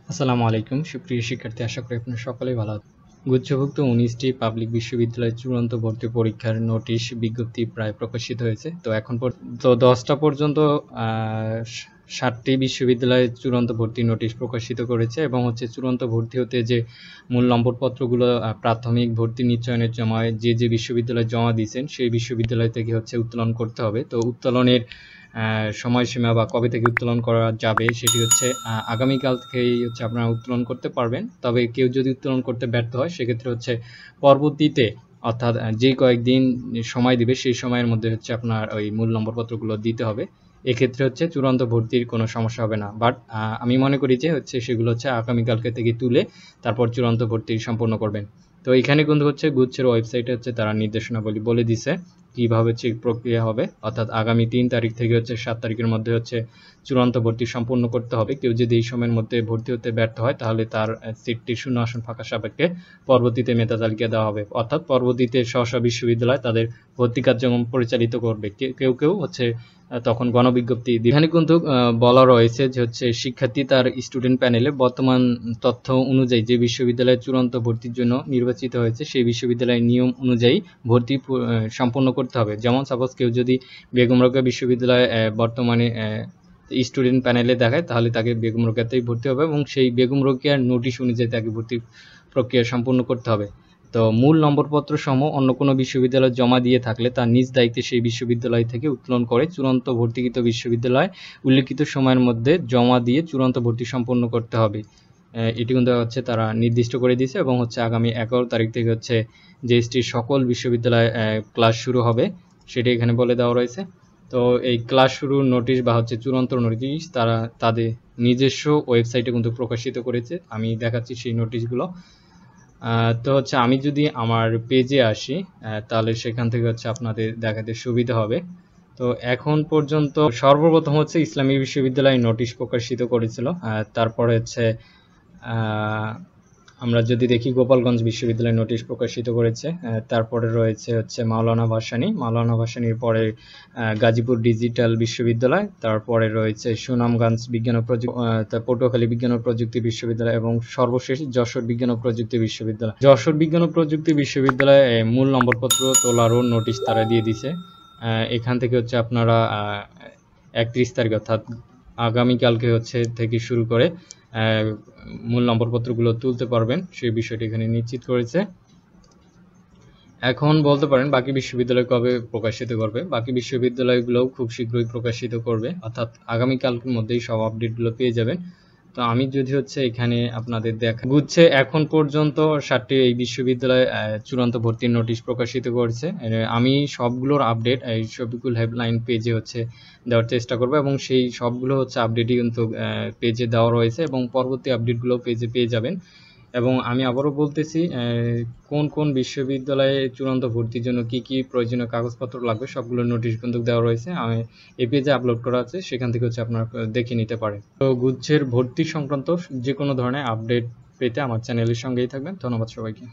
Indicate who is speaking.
Speaker 1: আসসালামু আলাইকুম সুপ্রিয় শিক্ষার্থী, আশা করি আপনারা সকলেই ভালো আছেন। গুচ্ছভুক্ত ১৯টি পাবলিক বিশ্ববিদ্যালয়ের চূড়ান্ত ভর্তি পরীক্ষার নোটিশ বিজ্ঞপ্তি প্রায় প্রকাশিত হয়েছে। তো এখন পর্যন্ত ১০টা পর্যন্ত ৭টি বিশ্ববিদ্যালয়ে চূড়ান্ত ভর্তির নোটিশ প্রকাশিত করেছে এবং চূড়ান্ত ভর্তি হতে যে মূল নম্বরপত্রগুলো প্রাথমিক ভর্তি নিশ্চয়নের সময় যে বিশ্ববিদ্যালয়ে জমা দিয়েছেন সেই বিশ্ববিদ্যালয় থেকে উত্তোলন করতে হবে। তো উত্তোলনের সময়সীমা বা কবে থেকে উত্তোলন করা যাবে সেটি আগামীকাল থেকেই আপনারা উত্তোলন করতে পারবেন। তবে কেউ যদি উত্তোলন করতে ব্যর্থ হয় সেক্ষেত্রে পরবর্তীতে অর্থাৎ যে কয়েকদিন সময় দিবে সেই সময়ের মধ্যে আপনার ওই মূল নম্বরপত্রগুলো দিতে হবে। এক্ষেত্রে চূড়ান্ত ভর্তির কোনো সমস্যা হবে না। বাট আমি মনে করি যে সেগুলো আগামীকালকে থেকে তুলে তারপর চূড়ান্ত ভর্তি সম্পন্ন করবেন। তো এখানে কিন্তু গুচ্ছের ওয়েবসাইটে তারা নির্দেশনাবলী বলে দিছে কিভাবে প্রক্রিয়া হবে, অর্থাৎ আগামী ৩ তারিখ থেকে ৭ তারিখের মধ্যে চূড়ান্ত ভর্তি সম্পূর্ণ করতে হবে। কেউ যদি এই সময়ের মধ্যে ভর্তি হতে ব্যর্থ হয় তাহলে তার সিটটি শূন্য আসন ফাঁকা সাপেক্ষে পরবর্তীতে মেধা তালিকা দেওয়া হবে, অর্থাৎ পরবর্তীতে স্ব বিশ্ববিদ্যালয় তাদের ভর্তি কার্যক্রম পরিচালিত করবে। কেউ কেউ তখন গণবিজ্ঞপ্তি দিবে। এখানে কিন্তু বলা রয়েছে যে শিক্ষার্থী তার স্টুডেন্ট প্যানেলে বর্তমান তথ্য অনুযায়ী যে বিশ্ববিদ্যালয়ের চূড়ান্ত ভর্তির জন্য নির্বাচিত হয়েছে সেই বিশ্ববিদ্যালয়ের নিয়ম অনুযায়ী ভর্তি সম্পন্ন করতে হবে। যেমন সাপোজ কেউ যদি বেগম রোকেয়া বিশ্ববিদ্যালয়ে বর্তমানে স্টুডেন্ট প্যানেলে দেখায় তাহলে তাকে বেগম রোকেয়াতেই ভর্তি হবে এবং সেই বেগম রোকেয়ার নোটিশ অনুযায়ী তাকে ভর্তি প্রক্রিয়া সম্পূর্ণ করতে হবে। তো মূল নম্বরপত্র সহ অন্য কোনো বিশ্ববিদ্যালয় জমা দিয়ে থাকলে তার নিজ দায়িত্বে সেই বিশ্ববিদ্যালয় থেকে উত্তোলন করে চূড়ান্ত ভর্তিকৃত বিশ্ববিদ্যালয় উল্লিখিত সময়ের মধ্যে জমা দিয়ে চূড়ান্ত ভর্তি সম্পন্ন করতে হবে। এটি কিন্তু তারা নির্দিষ্ট করে দিয়েছে এবং আগামী ১১ তারিখ থেকে জেএসটির সকল বিশ্ববিদ্যালয়ে ক্লাস শুরু হবে সেটি এখানে বলে দেওয়া রয়েছে। তো এই ক্লাস শুরুর নোটিশ বা চূড়ান্ত নোটিশ তারা তাদের নিজস্ব ওয়েবসাইটে কিন্তু প্রকাশিত করেছে। আমি দেখাচ্ছি সেই নোটিশগুলো। তো আমি যদি আমার পেজে আসি তাহলে সেখান থেকে আপনাদের দেখাতে সুবিধা হবে। তো এখন পর্যন্ত সর্বপ্রথম ইসলামী বিশ্ববিদ্যালয় নোটিশ প্রকাশিত করেছিল। তারপরে আমরা যদি দেখি গোপালগঞ্জ বিশ্ববিদ্যালয় নোটিশ প্রকাশিত করেছে। তারপরে রয়েছে মাওলানা ভাসানীর পরে গাজীপুর ডিজিটাল বিশ্ববিদ্যালয়, তারপরে রয়েছে সুনামগঞ্জ বিজ্ঞান ও প্রযুক্তি, পটুয়াখালী বিজ্ঞান ও প্রযুক্তি বিশ্ববিদ্যালয় এবং সর্বশেষ যশোর বিজ্ঞান ও প্রযুক্তি বিশ্ববিদ্যালয়। যশোর বিজ্ঞান ও প্রযুক্তি বিশ্ববিদ্যালয়ে মূল নম্বরপত্র তোলারও নোটিশ তারা দিয়ে দিছে। এখান থেকে আপনারা ৩১ তারিখ অর্থাৎ আগামীকালকে থেকে শুরু করে মূল নম্বরপত্রগুলো তুলতে পারবেন সেই বিষয়টি এখানে নিশ্চিত করেছে। এখন বলতে পারেন বাকি বিশ্ববিদ্যালয় কবে প্রকাশিত করবে। বাকি বিশ্ববিদ্যালয়গুলোও খুব শীঘ্রই প্রকাশিত করবে, অর্থাৎ আগামীকালকের মধ্যেই সব আপডেটগুলো পেয়ে যাবেন। তো আমি যদি এখানে আপনাদের গুচ্ছে এখন পর্যন্ত 7টি এই বিশ্ববিদ্যালয়ে চূড়ান্ত ভর্তির নোটিশ প্রকাশিত করেছে। আমি সবগুলোর আপডেট এই শফিকুল হেল্পলাইন পেজে দেওয়ার চেষ্টা করব এবং সেই সবগুলো আপডেটই কিন্তু পেজে দেওয়া রয়েছে এবং পরবর্তী আপডেটগুলো পেজে পেয়ে যাবেন। এবং আমি আবারও বলতেছি কোন কোন বিশ্ববিদ্যালয়ে চূড়ান্ত ভর্তির জন্য কি কি প্রয়োজনীয় কাগজপত্র লাগবে সবগুলোর নোটিশ কিন্তু দেওয়া রয়েছে। আমি এই পেজে আপলোড করা আছে, সেখান থেকে আপনারা দেখে নিতে পারেন। তো গুচ্ছের ভর্তি সংক্রান্ত যে কোনো ধরনের আপডেট পেতে আমার চ্যানেলের সঙ্গেই থাকবেন। ধন্যবাদ সবাইকে।